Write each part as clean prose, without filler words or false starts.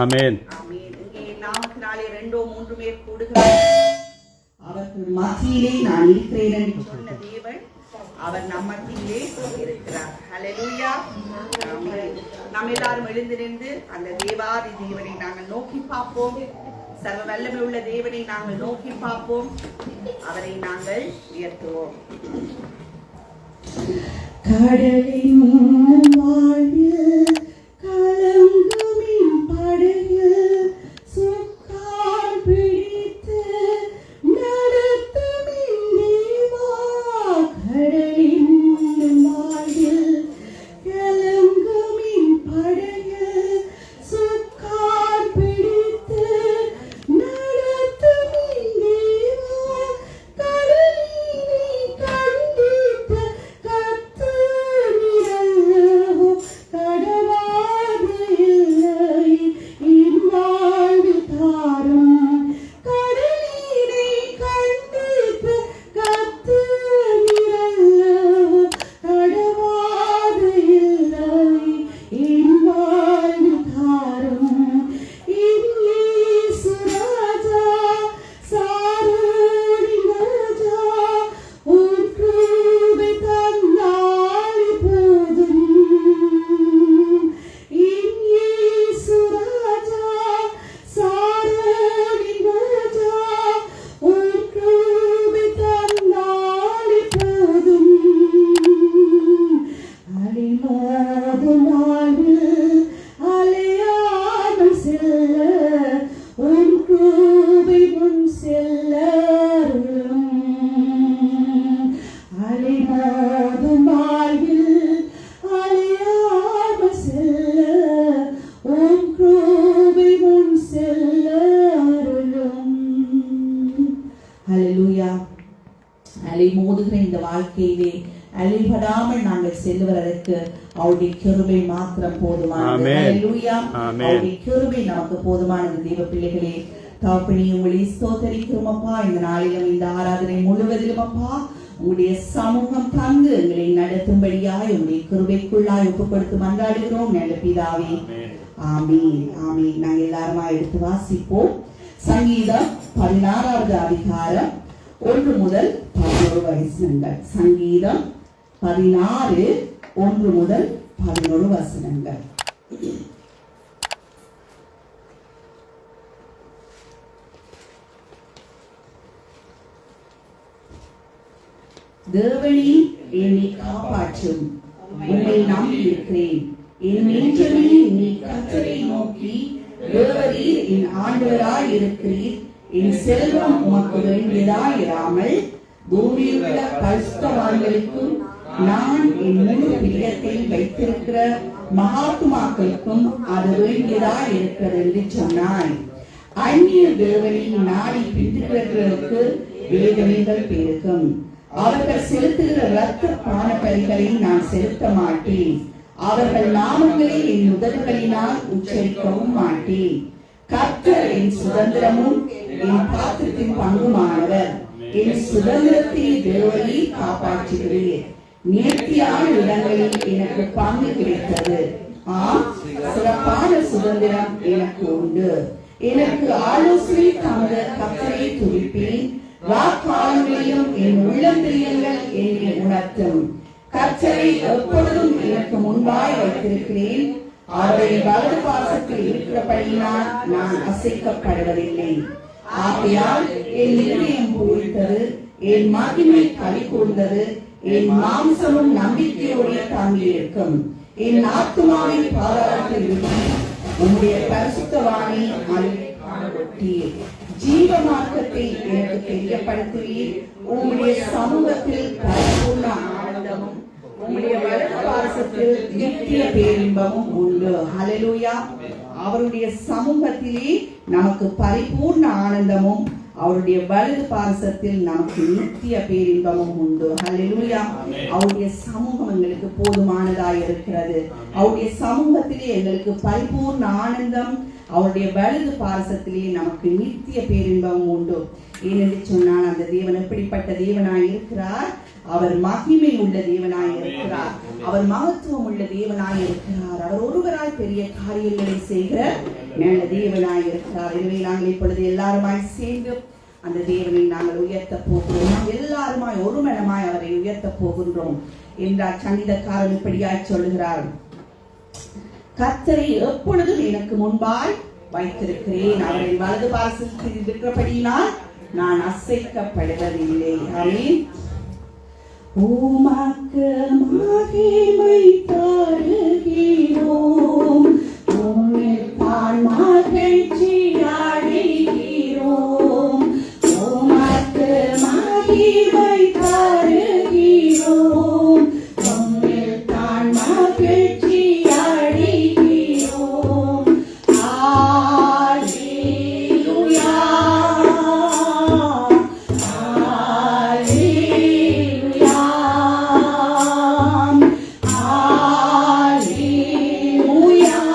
ஆமென். இங்கே நாமத்தினாலே 2-3 பேர் கூடுகிறார், அவர்கள் மத்தியிலே நான் இருக்கிறேன் என்று சொன்ன தேவன் அவர் நம் மத்தியிலே இருக்கிறார். ஹல்லேலூயா. நாம் எல்லாரும் எழுந்து நின்று அந்த தேவாதி தேவனை நாங்கள் நோக்கி பார்ப்போம். சர்வ வல்லமை உள்ள தேவனை நாங்கள் நோக்கி பார்ப்போம். அவரை நாங்கள் உயர்த்துவோம். கடலின் வாழ்வில் கலங்குமின் படகில் சுக்கான் பிடித்து நடத்துமின் தேவா. கடலின் வாழ்வில் கலங்குமின் படகில் சுக்கான் பிடித்து நடத்துமின் தேவா. கடலினை கண்டித்த வாழ்க்கையிலே அழிபடாமல் நாங்கள் செல்வதற்கு அவருடைய கிருபை மாத்திரம் போதுமானது. ஹல்லேலூயா. அவருடைய கிருபை நமக்கு போதுமானது. தேவ பிள்ளைகளே, தகப்பனே உங்களை ஸ்தோத்திரிக்கிறோம் அப்பா. இந்த நாளிலும் இந்த ஆராதனை முழுவதிலும் அப்பா உங்களுடைய சமூகம் தந்து எங்களை நடத்தும்படியாய் உங்களுடைய கிருபைக்குள்ளாய் ஒப்புக்கொடுத்து மன்றாடுகிறோம் நல்ல பிதாவே. ஆமீன் ஆமீன். நாங்கள் எல்லாருமா எடுத்து வாசிப்போம். சங்கீதம் 16வது அதிகாரம் 1 முதல் 11 வசனங்கள். சங்கீதம் 16 1 முதல் 11 வசனங்கள். தேவனே என்னை காப்பாற்றும், உம்மை நம்பி இருக்கிறேன். என் நெஞ்சமே நீ கர்த்தரை நோக்கி, தேவரீர் என் ஆண்டவராய் இருக்கிறீர். என் செல்வம் உமக்கு வேண்டியதாய் இராமல் பூமியுள்ள பரிசுத்தவான்களுக்கும் நான் என் முழு பிரியத்தை வைத்திருக்கிற மகாத்மாக்களுக்கும் அது வேண்டியதாய் இருக்கிறது என்று சொன்னாய். அந்நிய தேவனை நாடி பின்பற்றுகிறவர்களுக்கு வேதனைகள் பெருகும். அவர்கள் செலுத்துகிற இரத்த பான பலிகளை நான் செலுத்த மாட்டேன். அவர்கள் நாமங்களை என் உதடுகளினால் உச்சரிக்கவும் மாட்டேன். கர்த்தர் என் சுதந்திரமும் என் பாத்திரத்தின் பங்குமானவர். என் சுதந்திரத்தை தேவனை காப்பாற்றுகிறேன். நேர்த்தியான இடங்களில் எனக்கு பங்கு கிடைத்தது. சிறப்பான சுதந்திரம் எனக்கு உண்டு. எனக்கு ஆலோசனை தந்த கர்த்தரை துதிப்பேன். வாக்காளர்களையும் என் உள்ளந்திரியங்கள் என்னை உணர்த்தும். கர்த்தரை எப்பொழுதும் எனக்கு முன்பாய் வைத்திருக்கிறேன். அவருடைய வலது பாசத்தில் இருக்கிறபடியினால் நான் அசைக்கப்படுவதில்லை. ஆகையால் என் இதயம் பூரித்தது, என் மகிமை களி கூர்ந்தது. என் மாம்சமும் நம்பிக்கையோடு தங்கியிருக்கும். என் ஆத்துமாவின் பாதாளத்தில் உன்னுடைய பரிசுத்தவானை காணொட்டீர். ஜீவ மார்க்கத்தை எனக்கு தெரியப்படுத்துவீர். உம்முடைய சமூகத்தில் பரிபூர்ண ஆனந்தமும் உம்முடைய வலது பாரசத்தில் நித்திய பேரின்பமும் உண்டு. ஹல்லேலூயா. அவருடைய சமூகத்திலே நமக்கு பரிபூர்ண ஆனந்தமும் அவருடைய வலது பாரசத்தில் நமக்கு நித்திய பேரின்பமும் உண்டு. ஹல்லேலூயா. அவருடைய சமூகம் எங்களுக்கு போதுமானதாய் இருக்கிறது. அவருடைய சமூகத்திலே எங்களுக்கு பரிபூர்ண ஆனந்தம், அவருடைய வலது பாரசத்திலே நமக்கு நித்திய பேரின்பம் உண்டு. ஏனென்று சொன்னால் அந்த தேவன் எப்படிப்பட்ட தேவனாய் இருக்கிறார்? அவர் மகிமை உள்ள தேவனாய் இருக்கிறார். அவர் மகத்துவம் உள்ள தேவனாய் இருக்கிறார். அவர் ஒருவராய் பெரிய காரியங்களை செய்கிற நல்ல தேவனாய் இருக்கிறார். எனவே நாங்கள் இப்பொழுது எல்லாருமாய் சேர்ந்து அந்த தேவனை நாங்கள் உயர்த்த போகிறோம். நாங்கள் எல்லாருமாய் ஒரு மனமாய் அவரை உயர்த்த போகின்றோம் என்றால் சங்கீதக்காரன் இப்படியாய் சொல்லுகிறார், கர்த்தரை எப்பொழுதும் எனக்கு முன்பாய் வைத்திருக்கிறேன், அவரை வலது பாரசத்தில் இருக்கிறபடியினால் நான் அசைக்கப்படுவதில்லை. ஆமென். உமக்கு மகிமை தருகிறோம், உம்மில் தான் மகிழ்ச்சி அடைகிறோம். உமக்கு மகிமை தருகிறோம், உம்மில் தான் மகிழ்ச்சி அடைகிறோம். அல்லேலூயா. Hallelujah.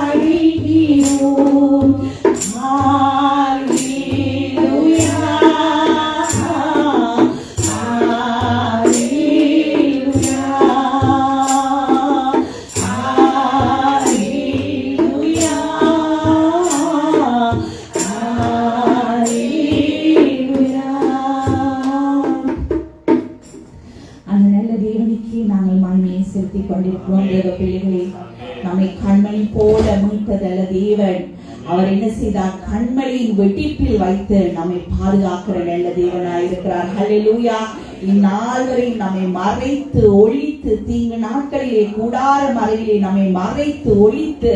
அழைக்கிறோம். ஹalleluya, ஹalleluya, ஹalleluya, ஹalleluya. அந்த நல்ல தேவனுக்கு நாங்கள் மகிமையை செலுத்திக் கொண்டிருக்கிறோம். தேவ பிள்ளைகளே, நம்மை கண்மணி போல மீட்டதல்ல தேவன், அவர் என்ன செய்தார்? கண்மணியின் வெட்டிப்பில் வைத்து நம்மை பாதுகாக்கிற நல்ல தேவனாயிருக்கிறார். ஹல்லேலூயா. இந்நாள் வரை நம்மை மறைத்து ஒழித்து, தீங்கு நாட்களிலே கூடார மறையிலே நம்மை மறைத்து ஒழித்து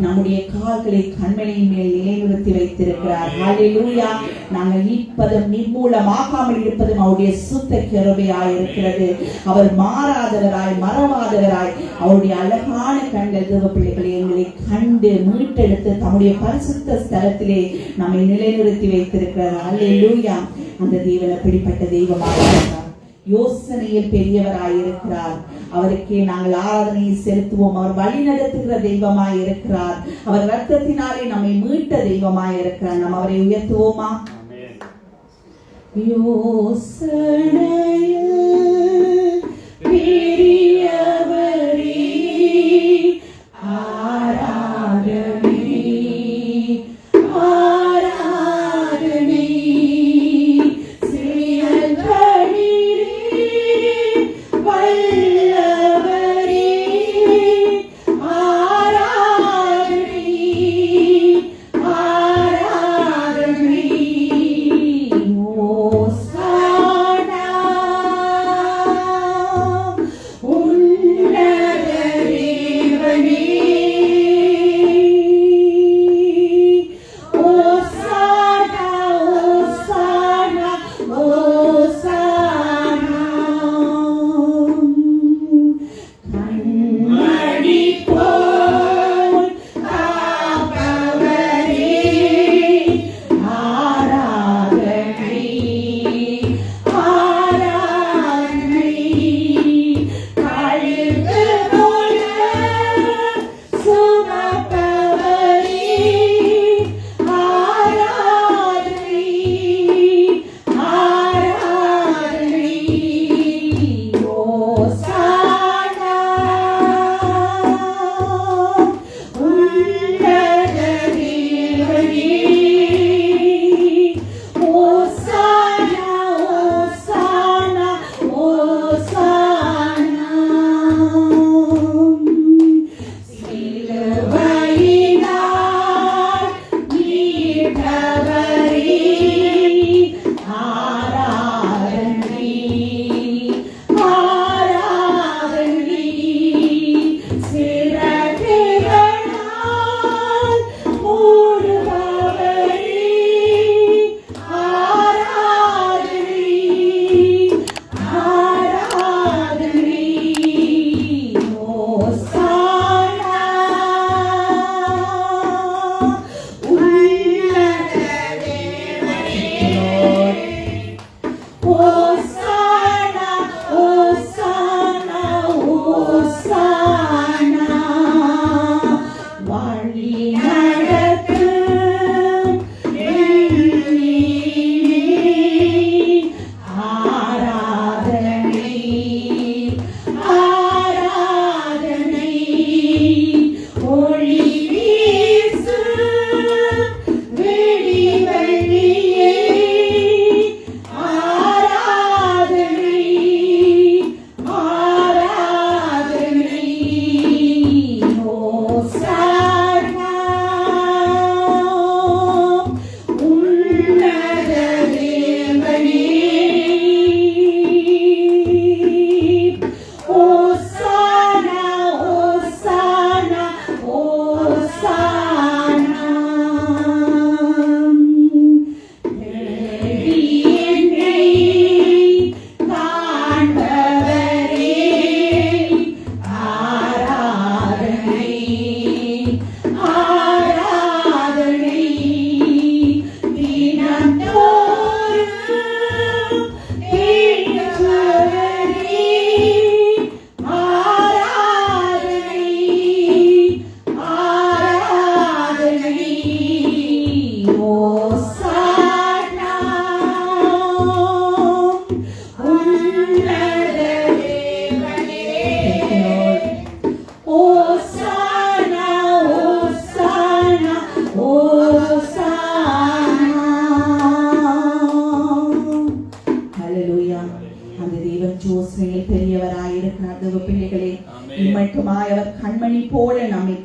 நம்முடைய கால்களை கண்மணியின் மேல் நிலைநிறுத்தி வைத்திருக்கிறார். ஹல்லேலூயா. நாங்கள் நிற்பதும் நிர்மூலமாகாமல் இருப்பதும் அவருடைய சுத்த கிருபையாயிருக்கிறது. அவர் மாறாதவராய் மறவாதவராய் அவருடைய அழகான கண்கள் தேவ பிள்ளைகளை எங்களை கண்டு மீட்டெடுத்து தம்முடைய பரிசுத்த ஸ்தலத்திலே நம்மை நிலைநிறுத்தி வைத்திருக்கிறார். ஹல்லேலூயா. அந்த தேவன் அப்படிப்பட்ட தெய்வமாயிருக்கிறார். யோசனையில் பெரியவராயிருக்கிறார். அவருக்கே நாங்கள் ஆராதனையை செலுத்துவோம். அவர் வழி நடத்துகிற தெய்வமாயிருக்கிறார். அவர் ரத்தத்தினாலே நம்மை மீட்ட தெய்வமாயிருக்கிறார். நாம் அவரை உயர்த்துவோமா? யோசனையில் பெரியவரே, ஆராதனை ஆராதனை செயல்களிலே வல்லவரே, ஆராதனை ஆராதனை. ஓசானா உன்னத தேவனே,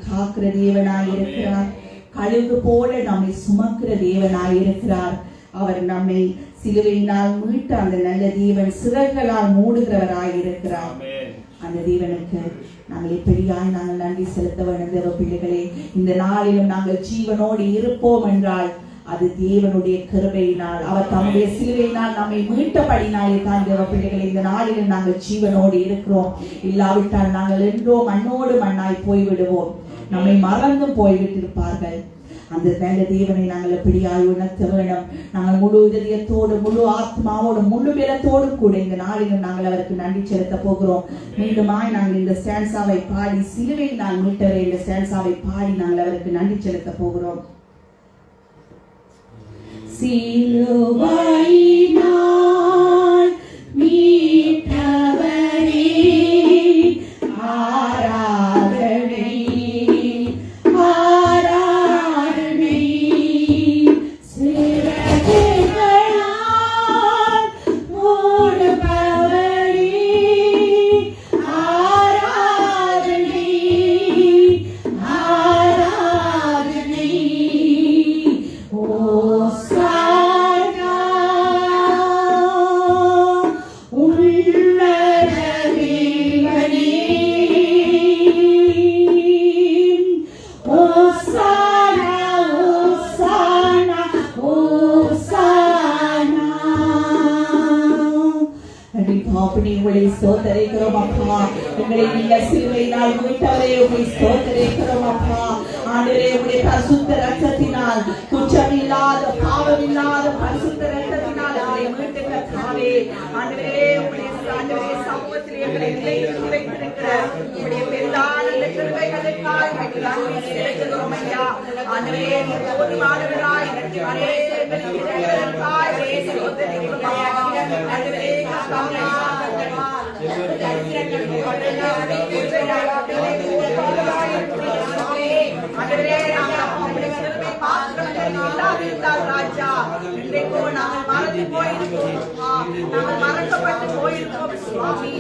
காக்கிற தேவனாய் இருக்கிறார். கழுகு போல நம்மை சுமக்கிற தேவனாய் இருக்கிறார். அவர் நம்மை சிலுவையினால் மீட்ட அந்த நல்ல தேவன் சிறகுகளால் மூடுகிறவராய் இருக்கிறார். அந்த தேவனுக்கு நாங்கள் எப்படியாய் நாங்கள் நன்றி செலுத்த வேண்டும். தேவ பிள்ளைகளே, இந்த நாளிலும் நாங்கள் ஜீவனோடு இருப்போம் என்றால் அது தேவனுடைய கிருபையினால், அவர் தம்முடைய சிலுவையினால் நம்மை மீட்டபடினாலே தான் தேவ பிள்ளைகளை இந்த நாளிலும் நாங்கள் ஜீவனோடு இருக்கிறோம். இல்லாவிட்டால் நாங்கள் என்றோ மண்ணோடு மண்ணாய் போய்விடுவோம். நம்மை மறந்தும் போய்விட்டிருப்பார்கள். அந்த நல்ல தேவனை நாங்கள் எப்படியாய் உணர்த்த வேண்டும். நாங்கள் முழு இதயத்தோடு, முழு ஆத்மாவோடு, முழு பலத்தோடு கூட இந்த நாளிலும் நாங்கள் அவருக்கு நன்றி செலுத்த போகிறோம். மீண்டுமாய் நாங்கள் இந்த ஸ்டான்ஸாவை பாடி, சிலுவையில் நான் மீட்டவரை இந்த ஸ்டான்ஸாவை பாடி நாங்கள் அவருக்கு நன்றி செலுத்த போகிறோம். சிலுவையினால் மீட்டவரே ஆராதனை ஆராதனை, சிறகுகளால் மூடுபவரே ஆராதனை ஆராதனை. ஓசானா உன்னத தேவனே, ஓசானா ஓசானா ஓசானா. அப்படி உங்களை ஸ்தோத்திரிக்கிறோம் அப்பா. உங்களை நீங்கள் சிலுவையினால் மீட்டவரே உங்களை ஸ்தோத்திரிக்கிறோம் அப்பா. ஆண்டவரே, உடைய பரிசுத்த ரத்தத்தினால், குற்றமில்லாத பாவமில்லாத பரிசுத்த ரத்தத்தினால் அவரை மீட்டு கர்த்தாவே, ஆண்டவரே உடைய சமூகத்தில் எங்களை நிலைத்து வைத்திருக்கிற உடைய பெரிதான கிருபைகளுக்காக நன்றி செலுத்துகிறோம் ஐயா. ஆண்டவரே, போதுமானவராய் மறக்கப்பட்டு போயிருக்கோம் சுவாமி.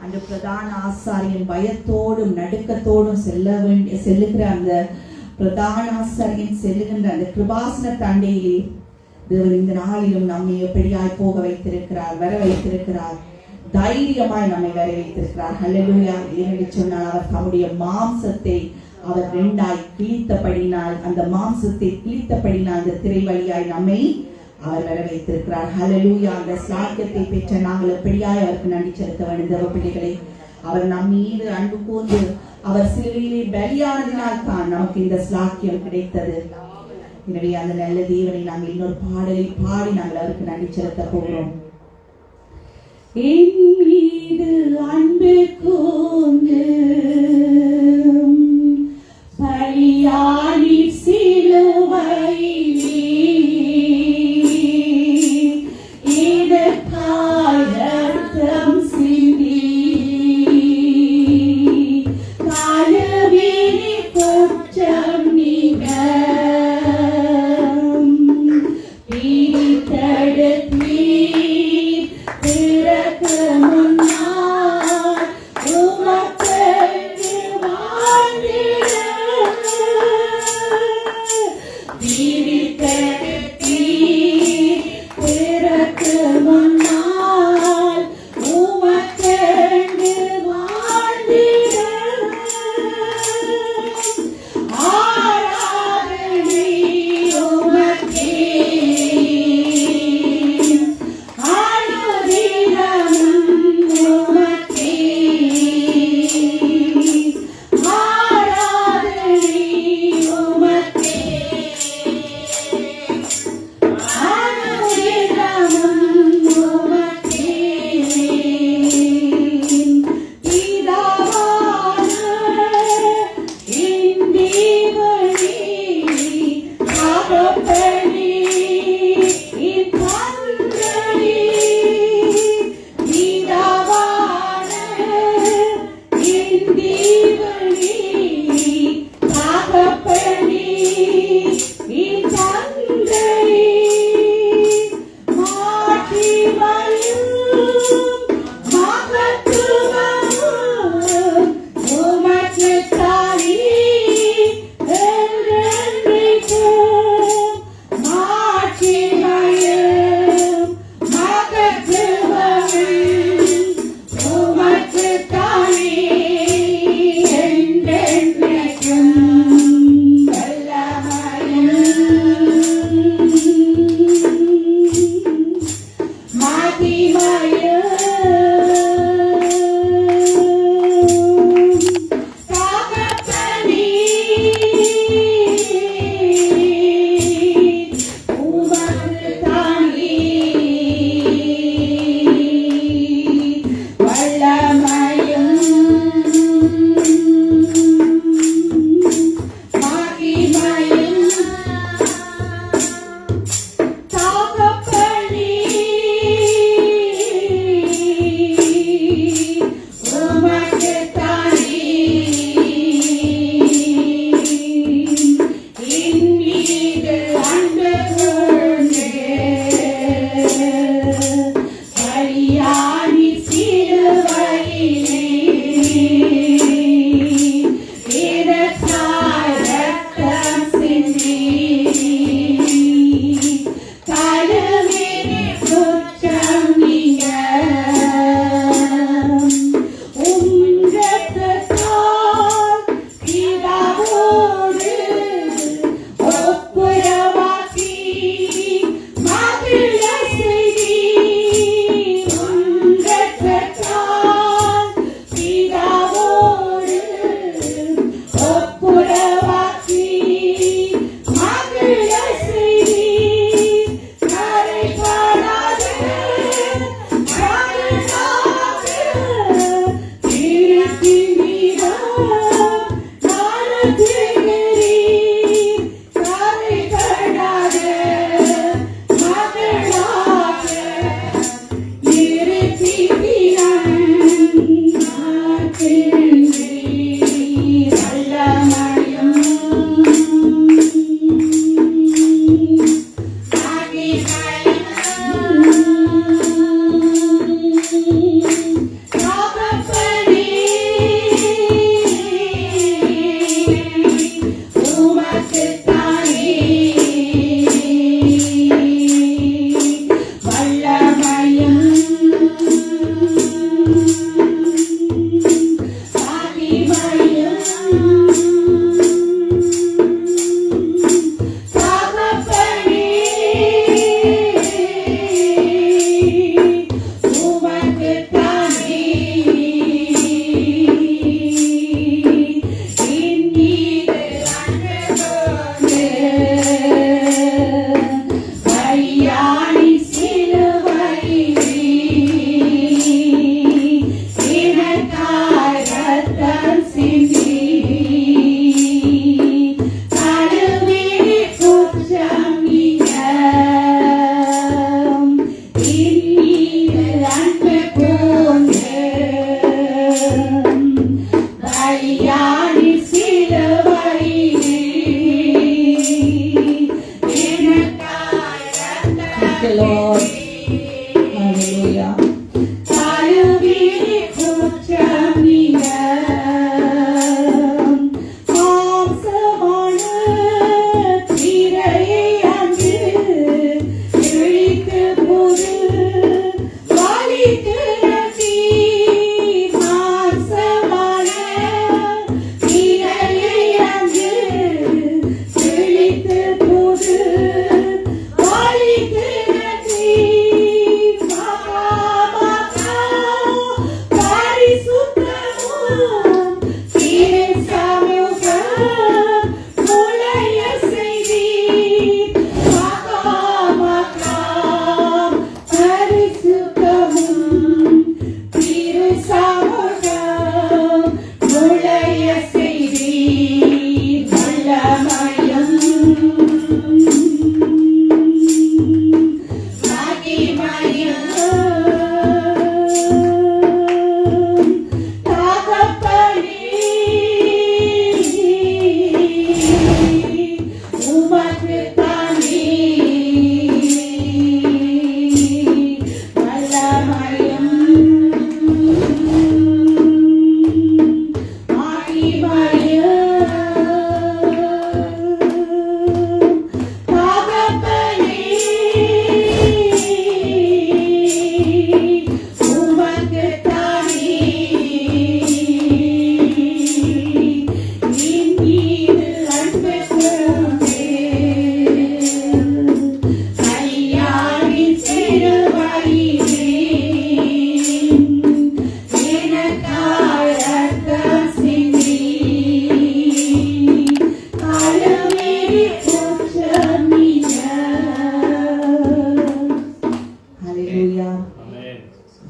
அந்த பிரதான ஆசாரியன் பயத்தோடும் நடுக்கத்தோடும் செல்லுகிற அந்த பிரதான ஆசாரியன் செல்லுகின்ற அந்த கிருபாசன தண்டையிலே தேவன் இந்த நாளிலும் நம்மை எப்படியாய் போக வைத்திருக்கிறார், வர வைத்திருக்கிறார், தைரியமாய் நம்மை வர வைத்திருக்கிறார். ஹல்லேலூயா. ஏனென்று சொன்னால் அவர் தம்முடைய மாம்சத்தை அவர் ரெண்டாய் கிழித்தபடினால், அந்த மாம்சத்தை கிழித்தபடினால் அந்த திரை வழியாய் நம்மை அவர் வர வைத்திருக்கிறார். ஹல்லேலூயா. அந்த ஸ்லாக்கியத்தை பெற்ற நாங்கள் எப்படியாய் அவருக்கு நன்றி செலுத்த வேண்டும். தேவ பிள்ளைகளே, அவர் நம் மீது அன்பு கூர்ந்து அவர் சிலுவையிலே பலியானதினால் தான் நமக்கு இந்த ஸ்லாக்கியம் கிடைத்தது. எனவே அந்த நல்ல தேவனை நாங்கள் இன்னொரு பாடலை பாடி நாங்கள் அவருக்கு நன்றி செலுத்த போகிறோம். என் மீது அன்பு கூர்ந்து பலியானி சிலுவையிலே இதற்காய் ரத்தம் சிந்தி காலவேலி குற்றம் நீங்க பிரித்தெடுத்தீர் பிறகு முன்னால்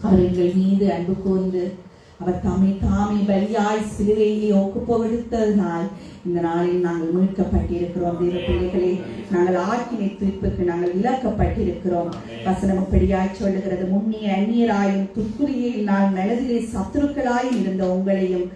அவர் எங்கள் மீது அன்பு கூர்ந்து அவர் தாமே பலியாய் சிலுவையிலே ஒப்புக்கொடுத்ததினால் இந்த நாளில் நாங்கள் மீட்கப்பட்டிருக்கிறோம். தேவ பிள்ளைகளே, நாங்கள் ஆக்கினை தீர்ப்புக்கு நாங்கள் இழக்கப்பட்டிருக்கிறோம். வசனம் இப்படியாய் சொல்லுகிறது, முன்னிய அந்நியராயும் துக்குரியினால் மனதிலே சத்துருக்களாயும் இருந்த உங்களையும்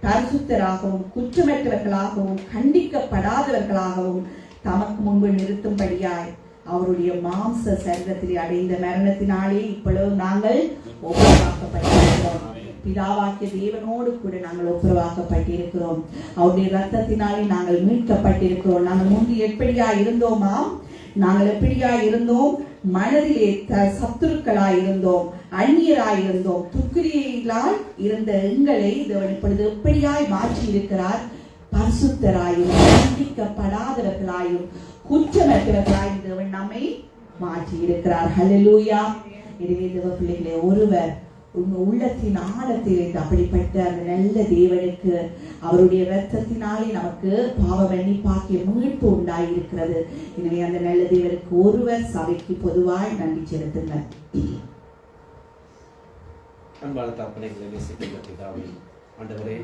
பரிசுத்தராகவும் குற்றமற்றவர்களாகவும் கண்டிக்கப்படாதவர்களாகவும் தமக்கு முன்பு நிறுத்தும்படியாய் அவருடைய மாம்ச சரீரத்தில் அடைந்த மரணத்தினாலே இப்பொழுது நாங்கள் ஒப்புரவாக்கப்பட்டிருக்கிறோம். பிதாவாக்கிய தேவனோடு கூட நாங்கள் ஒப்புரவாக்கப்பட்டிருக்கிறோம். அவருடைய ரத்தத்தினாலே நாங்கள் மீட்கப்பட்டிருக்கிறோம். நாங்கள் முன்பு எப்படியா இருந்தோமாம்? நாங்கள் எப்படியா இருந்தோம்? மனதிலே சத்துருக்களாய் இருந்தோம், அந்நியராய் இருந்தோம். துக்கிரியால் இருந்த எங்களை தேவன் இப்பொழுது எப்படியாய் மாற்றி இருக்கிறார்? பரிசுத்தராயும் கண்டிக்கப்படாதவர்களாயும் குற்றமற்றவர்களாயும் தேவன் நம்மை மாற்றி இருக்கிறார். ஹல்லேலூயா. எனவே தேவ பிள்ளைகளே, ஒருவர் உங்க உள்ளத்தின் ஆழத்தில் அப்படிப்பட்ட அந்த நல்ல தேவனுக்கு அவருடைய இரத்தத்தினாலே நமக்கு பாவ மன்னிப்பாகிய மீட்பு உண்டாயிருக்கிறது. எனவே அந்த நல்ல தேவனுக்கு ஒருவர் சபைக்கு பொதுவாய் நன்றி செலுத்துங்கள். அன்பான தகப்பனைகளை நேசிக்கின்ற பிதாவே, ஆண்டவரே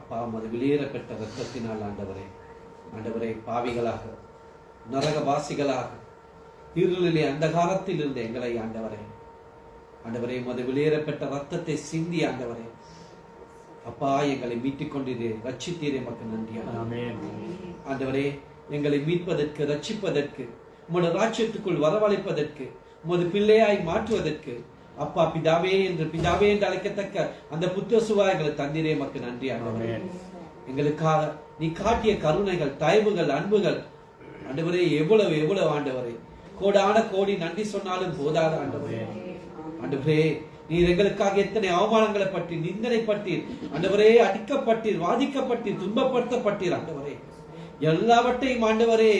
அப்பா, மது வெளியேறப்பட்ட இரத்தத்தினால் ஆண்டவரே பாவிகளாக நரகவாசிகளாக இருளிலே அந்தகாரத்தில் இருந்த எங்களை ஆண்டவரே மது வெளியேறப்பட்ட ரத்தத்தை சிந்தி அப்பா எங்களை மீட்டுக் கொண்டீரே, ரட்சித்தீரே, மக்கள் நன்றி. ஆண்டவரே, எங்களை மீட்பதற்கு, ரட்சிப்பதற்கு, உமது ராஜ்யத்துக்குள் வரவழைப்பதற்கு, உமது பிள்ளையாய் மாற்றுவதற்கு அப்பா பிதாவே என்று அழைக்கத்தக்க அந்த புத்தசுவா எங்களை தந்தீரே, மக்கள் நன்றி. ஆண்டவரே, எங்களுக்காக நீ காட்டிய கருணைகள், தயவுகள், அன்புகள் ஆண்டவரே எவ்வளவு ஆண்டவரே, கோடான கோடி நன்றி சொன்னாலும் போதாத ஆண்டவரே, நீர் எங்களுக்காக எத்தனை அவமானங்களை பற்றி, நிந்தனை பற்றி ஆண்டவரே, அடிக்கப்பட்டீர், வாதிக்கப்பட்டீர், துன்பப்படுத்தப்பட்டீர். ஆண்டவரே, எல்லாவற்றையும் ஆண்டவரே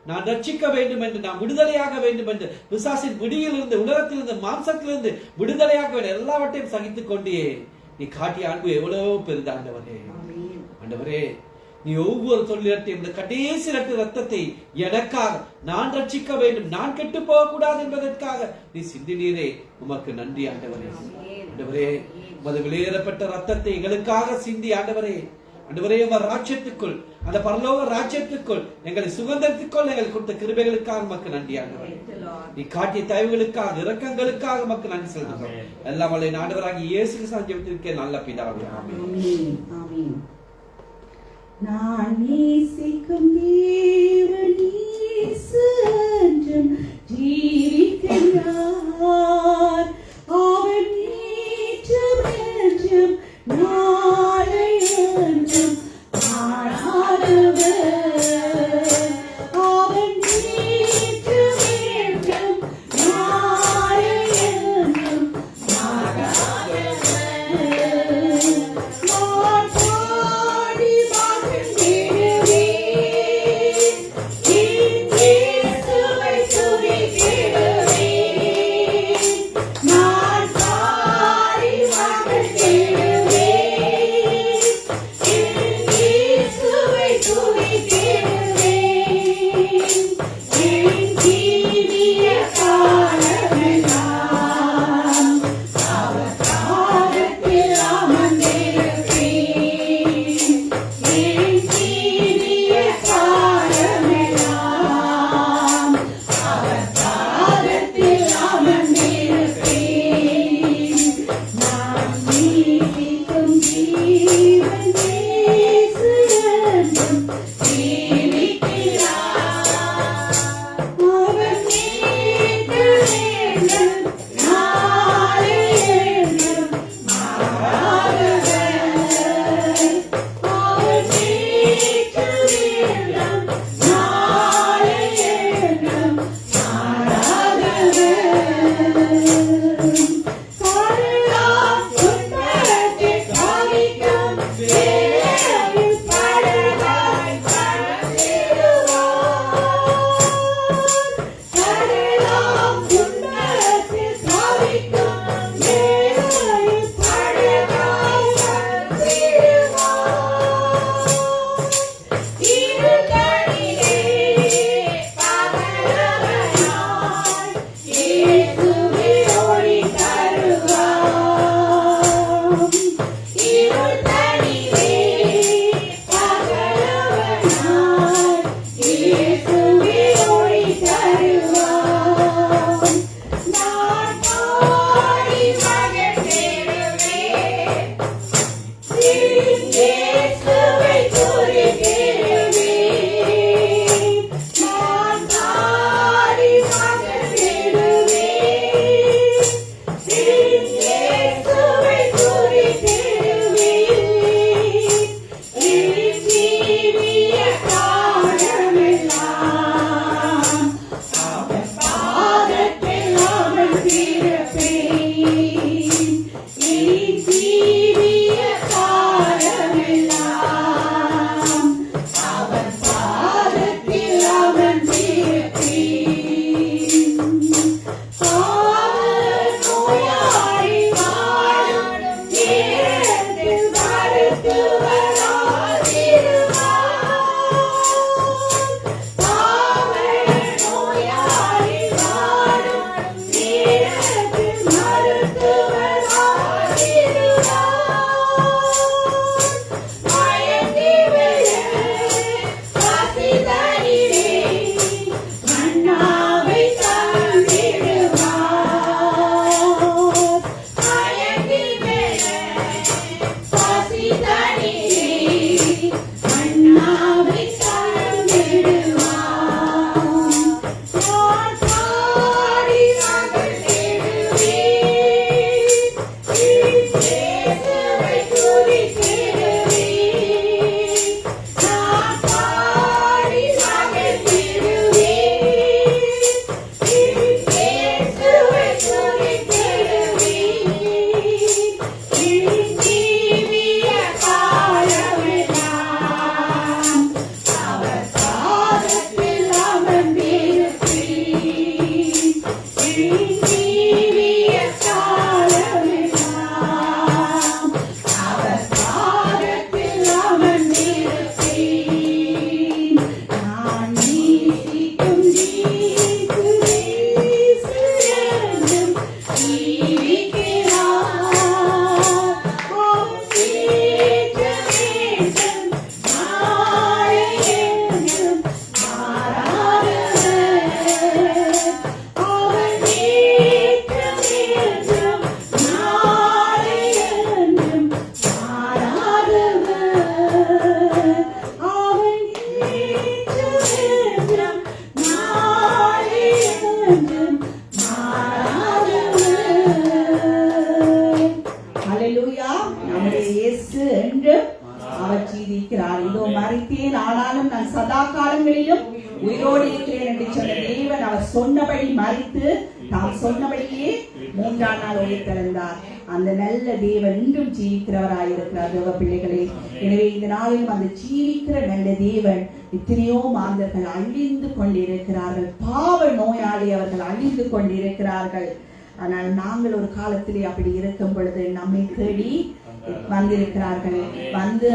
நான் ரட்சிக்க வேண்டும் என்று, நான் விடுதலையாக வேண்டும் என்று, பிசாசின் பிடியிலிருந்து, உலகத்திலிருந்து, மாம்சத்திலிருந்து விடுதலையாக வேண்டும் எல்லாவற்றையும் சகித்துக் கொண்டே நீ காட்டிய அன்பு எவ்வளவு பெரிது ஆண்டவரே. நீ ஒவ்வொரு தொழிலத்தையும் இந்த கடைசி ரத்தத்தை எனக்காக நான் ரட்சிக்க வேண்டும், நான் கெட்டு போக கூடாது என்பதற்காக நீ சிந்தினீரே, உமக்கு நன்றி ஆண்டவரே. மது வெளியேறப்பட்ட ரத்தத்தை எங்களுக்காக சிந்தி ஆண்டவரே உமது ராஜ்யத்துக்குள், அந்த பரலோக ராஜ்யத்துக்குள் எங்களை சுதந்திரத்துக்குள் எங்கள் கொடுத்த கிருபைகளுக்காக உமக்கு நன்றி ஆண்டவரே. நீ காட்டிய தயவுகளுக்காக, இரக்கங்களுக்காக உமக்கு நன்றி செலுத்துகிறோம். எல்லாம் வல்ல ஆண்டவராகிய இயேசு கிறிஸ்து ஜெபத்திற்கே நல்ல பிதாவே, ஆமென். நான் நேசிக்கும் தேவன் இயேசு என்றும் ஜீவிக்கிறார். அவர் நேற்றும் என்றும் நாளை என்றும் மாறாதவர். அவர் நேற்றும் என்றும் நாளை என்றும் மாறாதவர். Give இயேசுவை துதித்திடுவேன் என் ஜீவிய காலமெல்லாம் அவர் பாதத்தில் அமர்ந்திருப்பேன் என் ஜீவிய காலமெல்லாம் அவர் பாதத்தில் அமர்ந்திருப்பேன் நோயாளி வாழும் நேரத்தில் மருத்துவராயிருப்பார் நோயாளி வாழும் நேரத்தில் மருத்துவராயிருப்பார் மயங்கி விழ பசிதனிலே மன்னாவை தந்திடுவார் மயங்கி விழ பசிதனிலே மன்னாவை தந்திடுவார் நான் பாடி மகிழ்ந்திடுவேன் இயேசுவை துதித்திடுவேன் நான் பாடி மகிழ்ந்திடுவேன் இயேசுவை துதித்திடுவேன் என் ஜீவிய காலமெல்லாம் அவர் பாதத்தில் அமர்ந்திருப்பேன் என் ஜீவிய காலமெல்லாம் அவர் பாதத்தில் அமர்ந்திருப்பேன் நான் நேசிக்கும் இயேசு என்றும் ஜீவிக்கிறார் அவர் ஏற்றம் என்றும் நாளை என்றும் மாறாதவர் அவர் ஏற்றம் என்றும் நாளை என்றும் மாறாதவர் அவர் ஏற்றம் என்றும் நாளை என்றும் மாறாதவர் ஹல்லேலூயா நம்முடைய இயேசு என்று அவர் ஜீவிக்கிறார் இதோ மரித்தேன் ஆனாலும் நான் சதா காலங்களிலும் உயிரோடு இருக்கிறேன் என்று சொன்ன தேவன் அவர் சொன்னபடி மரித்து தாம் சொன்னபடியே மூன்றாம் நாள் உயிர்த்தெழுந்தார் அந்த நல்ல தேவன் இன்றும் ஜீவிக்கிறவராயிருக்கிறார் தேவ பிள்ளைகளே எனவே இந்த நாளிலும் அந்த ஜீவிக்கிற நல்ல தேவன் எத்தனையோ மாந்தர்கள் அழிந்து கொண்டிருக்கிறார்கள் பாவ நோயாளி அவர்கள் அழிந்து கொண்டிருக்கிறார்கள் ஆனால் நாங்கள் ஒரு காலத்திலே அப்படி இருக்கும் பொழுது நம்மை தேடி வந்திருக்கிறார்கள் வந்து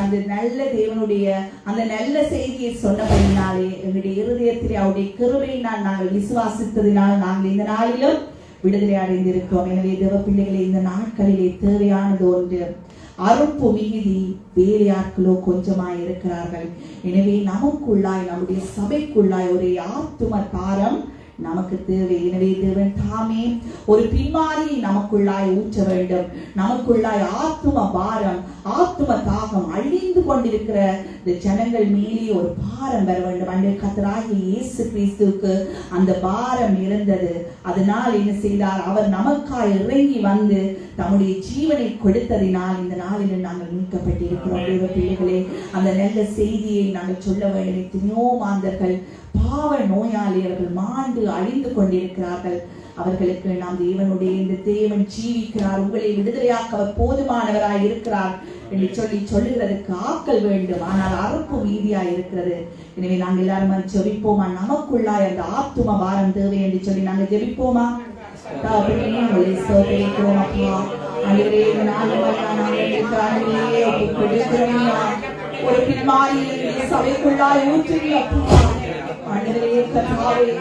அந்த நல்ல தேவனுடைய அந்த நல்ல செய்தியை சொன்னபடினாலே எங்களுடைய இருதயத்திலே அவருடைய கிருபையினால் நாங்கள் விசுவாசித்ததினால் நாங்கள் இந்த நாளிலும் விடுதலை அடைந்திருக்கிறோம் எனவே தேவ பிள்ளைகளை இந்த நாட்களிலே தேவையானது ஒன்று அறுப்பு மிகுதி வேலையாட்களோ கொஞ்சமாய் இருக்கிறார்கள் எனவே நமக்குள்ளாய் நம்முடைய சபைக்குள்ளாய் ஒரு ஆத்தும பாரம் நமக்கு தேவை எனவே தேவன் தாமே ஒரு பின்மாரி நமக்குள்ளாய் ஊற்ற வேண்டும் நமக்குள்ளாய் ஆத்தும பாரம் ஆத்தும தாகம் அழிந்து கொண்டிருக்கிற இந்த ஜனங்கள் மேலே ஒரு பாரம் வர வேண்டும் அன்று கர்த்தராகிய இயேசு கிறிஸ்துவுக்கு அந்த பாரம் இருந்தது அதனால் என்ன செய்தார் அவர் நமக்காய் இறங்கி வந்து தம்முடைய ஜீவனை கொடுத்ததினால் இந்த நாளில் நாங்கள் மீட்கப்பட்டிருக்கிறோம் தேவ பிள்ளைகளே அந்த நல்ல செய்தியை நாங்கள் சொல்ல வேண்டும் எத்தனையோ மாந்தர்கள் பாவ நோயாளி அவர்கள் மாண்டு அழிந்து கொண்டிருக்கிறார்கள் அவர்களுக்கு நாம் தேவனுடைய இந்த தேவன் ஜீவிக்கிறார் உங்களை விடுதலையாக்க அவர் போதுமானவராய் இருக்கிறார் என்று சொல்லுகிறதுக்கு ஆக்கள் வேண்டும் ஆனால் அறுப்பு மீதியாய் இருக்கிறது எனவே நாங்கள் எல்லாரும் ஜெபிப்போமா நமக்குள்ளாய் அந்த ஆத்தும பாரம் தேவை என்று சொல்லி நாங்கள் ஜெபிப்போமா உங்களை சோதரிக்கிறோம் அப்பா அன்றைய ஒரு பின்மாரியை சபைக்குள்ளாய் ஊற்றி அப்பா அன்றைய கர்த்தாவே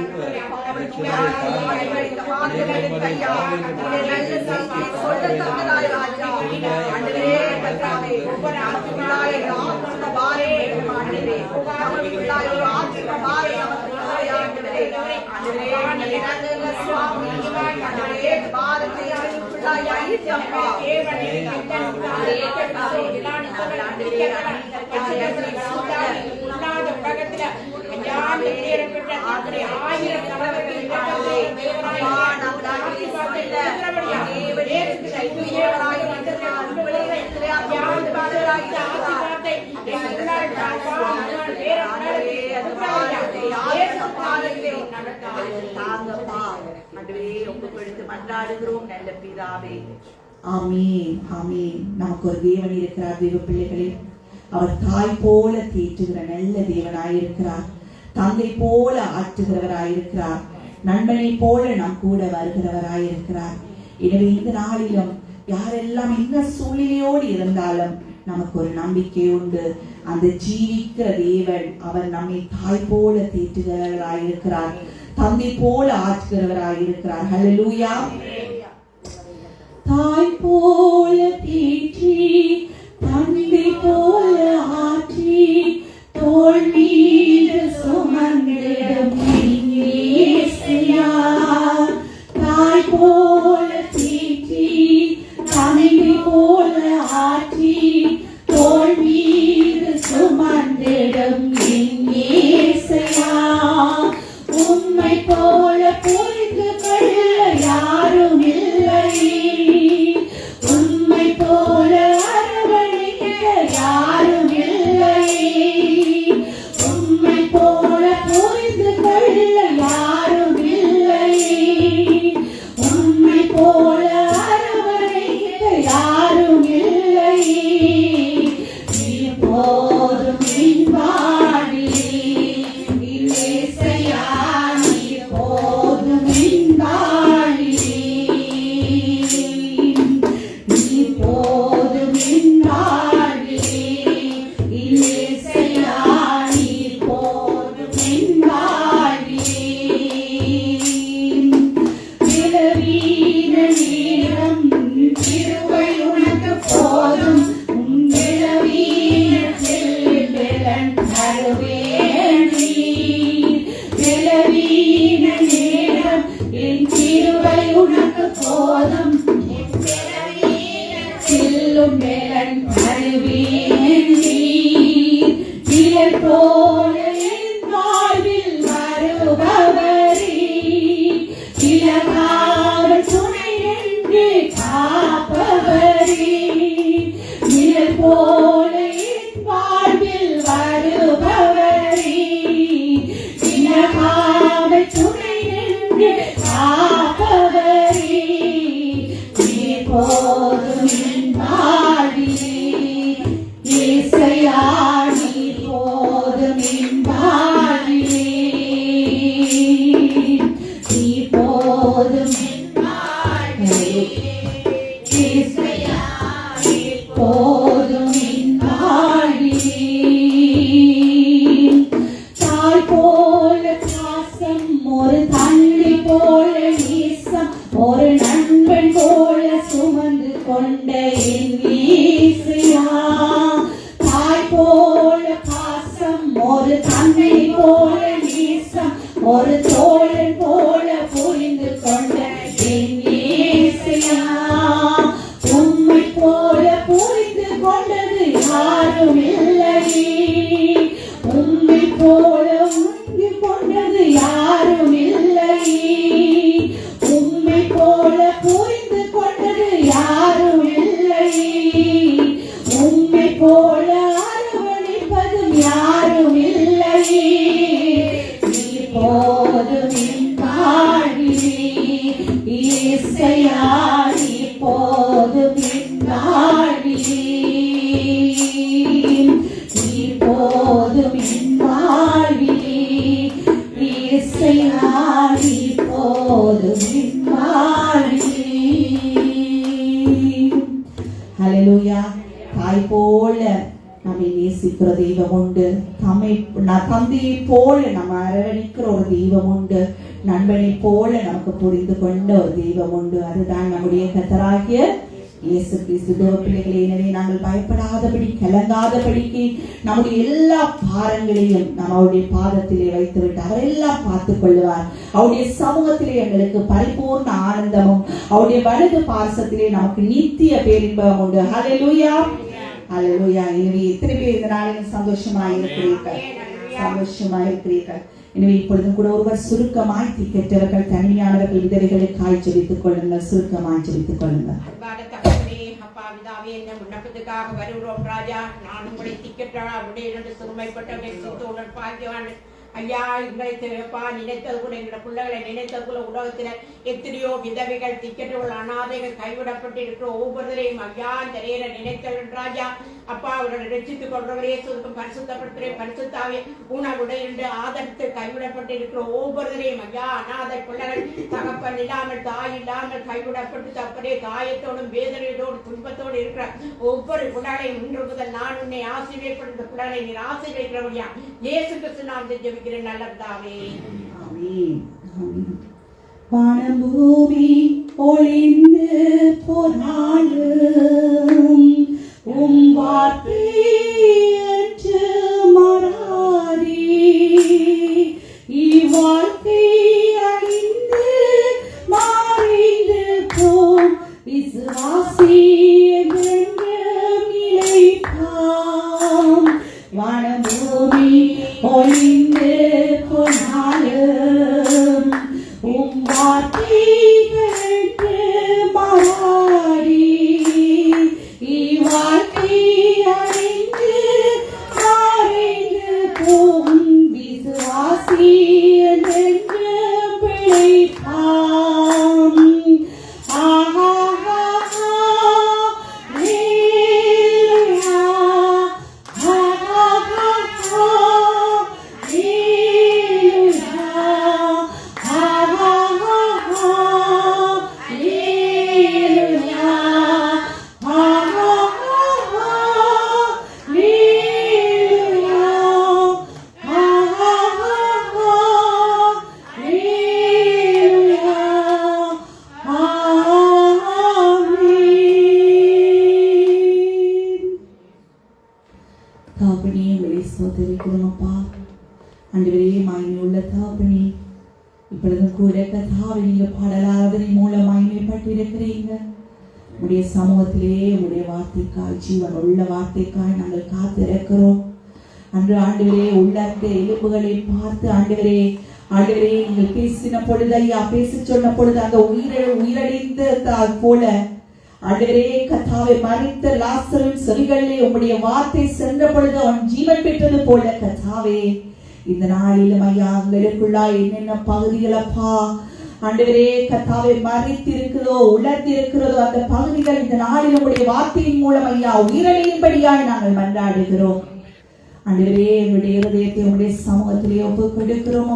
ஆயிரம் நல்ல பிதாவே. ஆமீன் ஆமீன். நமக்கு ஒரு தேவன் இருக்கிறார் தேவ பிள்ளைகளே. அவர் தாய் போல தேற்றுகிற நல்ல தேவனாயிருக்கிறார். தந்தை போல ஆற்றுகிறவராயிருக்கிறார். நண்பனை போல நம் கூட வருகிறவராயிருக்கிறார். எனவே இந்த நாளிலும் யாரெல்லாம் என்ன சூழ்நிலையோடு இருந்தாலும் நமக்கு ஒரு நம்பிக்கை உண்டு. அந்த ஜீவிக்கிற தேவன் அவர் நம்மை தாய் போல தேற்றுகிறவராயிருக்கிறார். தந்தை போல ஆற்றுகிறவராயிருக்கிறார். ஹல்லேலூயா. தாய் போல தேற்றி தந்தை போல ஆற்றி தோள் மீது சுமந்திடும் இயேசுயா. தாய் போல தேற்றி தந்தை போல ஆற்றி தோள் மீது சுமந்திடும் இயேசுயா. உம்மை போல புரிந்து கொள்ள யாரும் இல்லை. உம்மை போல அரவணைக்க யாரும் இல்லை. உம்மை போல புரிந்து கொள்ள யாரும் இல்லை. உம்மை போல அரவணைக்க யாரும் இல்லை. இப்போதும் என் வாழ்விலே இயேசையா, இப்போதும் என் வாழ்விலே, இப்போதும் என் வாழ்விலே இயேசையா, இப்போதும் என் வாழ்விலே. விலவீன நேரம் கிருபை உனக்கு போதும். உன் விலவீனத்தில் பலன் தருவேன் நீ. விலவீன நேரம் என் கிருபை உனக்கு போதும். என் விலவீனத்தில் பலன் தருவேன் நீ. நிழல் போல என் வாழ்வில் வருபவரே, விலகாமல் துணை நின்று காப்பவரே. நிழல் போல என் வாழ்வில் வருபவரே, விலகாமல் துணை நின்று காப்பவரே. இப்போதும் என் வாழ்விலே இயேசையா, இப்போதும் என் வாழ்விலே, இப்போதும் என் வாழ்விலே இயேசையா, இப்போதும் என் வாழ்விலே. தாய் போல பாசம், ஒரு தந்தை போல நேசம், ஒரு நண்பன் போல சுமந்து கொண்ட என் இயேசுயா. தாய் போல பாசம், ஒரு தந்தை போல நேசம், ஒரு தோழன் போல புரிந்து கொண்ட என் இயேசுயா. உம்மை போல புரிந்து கொண்டது யாரும் இல்லை. உம்மை போல உண்டு கொண்டது யாரும் இல்லை. உம்மை போல புரிந்து கொண்டது யாரும் இல்லை. உம்மை போல அரவணைப்பதும் யாரும் இல்லை. இப்போதும் என் வாழ்விலே இயேசையா, இப்போதும் என் வாழ்விலே, இப்போதும் என் வாழ்விலே இயேசையா, இப்போதும் என் வாழ்விலே. ஹல்லேலூயா. தாய் போல நம்மை நேசிக்கிற தெய்வம் உண்டு. தந்தையை போல நம்ம அரவணைக்கிற ஒரு தெய்வம் உண்டு. நண்பனை போல நமக்கு புரிந்து கொண்ட ஒரு தெய்வம் உண்டு. அதுதான் நம்முடைய கர்த்தராகிய இயேசு கிறிஸ்து. தேவ பிள்ளைகளே, எனவே நாங்கள் பயப்படாதபடி, கலங்காதபடிக்கு நம்முடைய எல்லா பாரங்களையும் நாம் அவருடைய பாதத்திலே வைத்துவிட்டு அவரெல்லாம் பார்த்துக் கொள்வார். அவருடைய சமூகத்திலே எங்களுக்கு பரிபூர்ண ஆனந்தமும், அவருடைய வலது பாசத்திலே நமக்கு நித்திய பேரின்பம் உண்டு. ஹல்லேலூயா, ஹல்லேலூயா. எனவே எத்தனை பேர் இந்த நாளில் சந்தோஷமாயிருக்கிறீர்கள்? சந்தோஷமாயிருக்கிறீர்கள். எனவே இப்பொழுதும் கூட ஒருவர் சுருக்கமாய் திக்கற்றவர்கள், தனிமையானவர்கள், விதவைகளை காய்ச்சலித்துக் கொள்ளுங்கள். சுருக்கமாய் ஜெபித்துக் கொள்ளுங்கள். ஆண்டவரே அப்பா பிதாவே இந்த விண்ணப்பத்துக்காக வருகிறோம் ராஜா. நான் உங்களை திக்கற்றா உடைய சிறுமைப்பட்டவர்கள் பாக்கியவான் ஐயா. எங்களை அப்பா நினைத்தது கூட எங்களோட பிள்ளைகளை நினைத்தது கூட உலகத்தில் எத்தனையோ விதவைகள் திக்கற்றவர்கள் அனாதைகள் கைவிடப்பட்டு இருக்கிற ஒவ்வொருவரையும் ஐயா இந்த நேர நினைத்தல் ராஜா. அப்பா அவர்களை ரட்சித்துக் கொள்றவரே சுருக்கம் பரிசுத்தப்படுத்துறே பரிசுத்தாவே உணவுடைய ஆதரித்து கைவிடப்பட்டு இருக்கிற ஒவ்வொருவரையும் ஐயா அனாதை பிள்ளைகள் தகப்பன் இல்லாமல் தாய் இல்லாமல் கைவிடப்பட்டு தப்பரே காயத்தோடும் வேதனையோடு துன்பத்தோடு இருக்கிற ஒவ்வொரு பிள்ளைகளையும் இன்று முதல் நான் உன்னை ஆசீர்வதிப்படுத்த பிள்ளைகளை நீர் ஆசீர்வதிக்கிறவரியா இயேசு கிறிஸ்து நாமத்தில் ஜெபிக்கிறேன் நல்ல பிதாவே. ஆமென். ஆமென். வானபூமி ஒளிந்து போனாலும் உம் வார்த்தை என்று மாறாதே. இவ்வாழ்க்கை அழிந்து மாறிந்து போம் விசுவாசி என்றென்றும் நிலைப்பாம். வானபூமி ஒளிந்து போனாலும் உம் வார்த்தைகளுக்கு மாறாதே. இவ்வாழ்க்கை அழிந்து மறைந்து போகும் விசுவாசி என்றென்றும் பிழைப்பாம். ஆஹா ஹல்லேலூயா ஆஹா ஹல்லேலூயா ஆஹா ஹல்லேலூயா ஆஹா ஹல்லேலூயா ஆஹா ஹல்லேலூயா ஆமென். தாப்பனே உங்களை ஸ்தோத்திரிக்கிறோம் அப்பா. ஆண்டவரே மகிமையுள்ள தாப்பனே, இப்பொழுதும் கூட கர்த்தாவே நீங்க பாடலாராதனை மூலம் மகிமைப்பட்டிருக்கிறீங்க. உடைய சமூகத்திலே உடைய வார்த்தைக்காய் ஜீவன் உள்ள வார்த்தைக்காய் நாங்கள் காத்திருக்கிறோம். அன்று ஆண்டவரே உள்ளத்தை எலும்புகளை பார்த்து ஆண்டவரே நீங்கள் பேசின பொழுது ஐயா பேச சொன்ன பொழுது அந்த உயிரடைந்த போல ஆண்டவரே கர்த்தாவே மரித்த லாசரின் செவிகளிலே உம்முடைய வார்த்தை சென்ற பொழுது அவன் ஜீவன் பெற்றது போல கர்த்தாவே இந்த நாளிலும் ஐயா எங்களுக்குள்ளாய் என்னென்ன பகுதிகளப்பா ஆண்டவரே கர்த்தாவே மரித்து இருக்கிறதோ உலர்த்தி இருக்கிறதோ அந்த பகுதிகள் இந்த நாளில் உம்முடைய வார்த்தையின் மூலம் ஐயா உயிரடையும்படியாய் நாங்கள் மன்றாடுகிறோம். ஆண்டவரே எங்களுடைய இருதயத்தை உம்முடைய சமூகத்திலே ஒப்புக் கொடுக்கிறோம்.